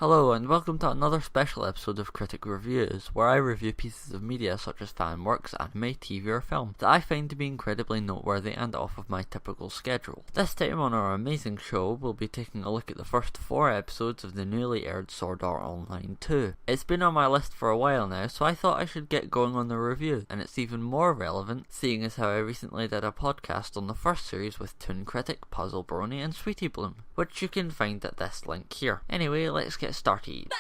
Hello and welcome to another special episode of Critic Reviews, where I review pieces of media such as fan works, anime, TV or film that I find to be incredibly noteworthy and off of my typical schedule. This time on our amazing show, we'll be taking a look at the first 4 episodes of the newly aired Sword Art Online 2. It's been on my list for a while now, so I thought I should get going on the review, and it's even more relevant seeing as how I recently did a podcast on the first series with Toon Critic, Puzzle Brony and Sweetie Bloom, which you can find at this link here. Anyway, let's get started.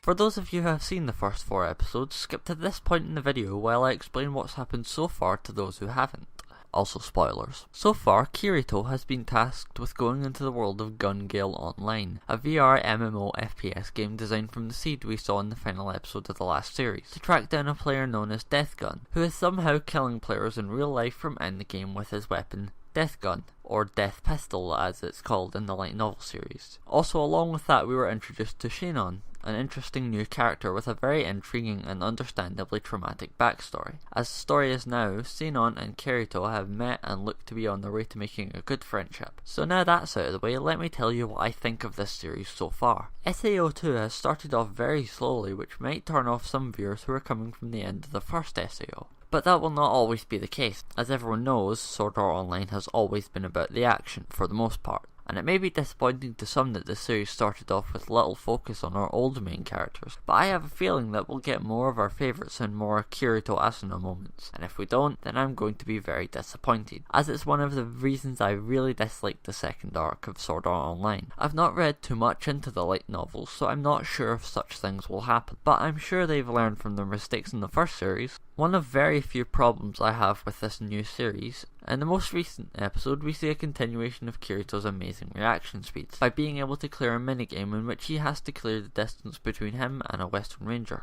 For those of you who have seen the first 4 episodes, skip to this point in the video while I explain what's happened so far to those who haven't. Also spoilers. So far, Kirito has been tasked with going into the world of Gun Gale Online, a VR MMO FPS game designed from the seed we saw in the final episode of the last series, to track down a player known as Death Gun, who is somehow killing players in real life from in the game with his weapon, Death Gun, or Death Pistol as it's called in the light novel series. Also along with that we were introduced to Shinon, an interesting new character with a very intriguing and understandably traumatic backstory. As the story is now, Sinon and Kirito have met and look to be on their way to making a good friendship. So now that's out of the way, let me tell you what I think of this series so far. SAO2 has started off very slowly, which might turn off some viewers who are coming from the end of the first SAO. But that will not always be the case. As everyone knows, Sword Art Online has always been about the action, for the most part. And it may be disappointing to some that the series started off with little focus on our old main characters, but I have a feeling that we'll get more of our favourites and more Kirito Asuna moments, and if we don't, then I'm going to be very disappointed, as it's one of the reasons I really disliked the second arc of Sword Art Online. I've not read too much into the light novels, so I'm not sure if such things will happen, but I'm sure they've learned from their mistakes in the first series. One of very few problems I have with this new series, in the most recent episode we see a continuation of Kirito's amazing reaction speeds, by being able to clear a minigame in which he has to clear the distance between him and a Western Ranger.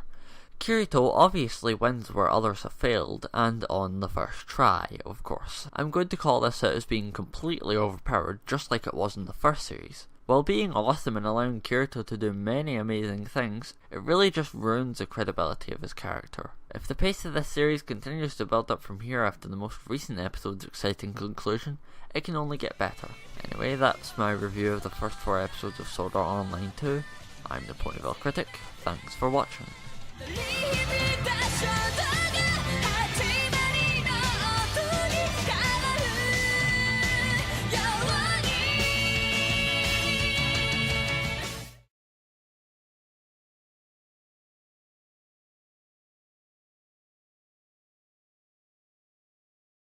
Kirito obviously wins where others have failed, and on the first try, of course. I'm going to call this out as being completely overpowered, just like it was in the first series. While being awesome and allowing Kirito to do many amazing things, it really just ruins the credibility of his character. If the pace of this series continues to build up from here after the most recent episode's exciting conclusion, it can only get better. Anyway, that's my review of the first 4 episodes of Sword Art Online 2. I'm the Ponyville Critic, thanks for watching.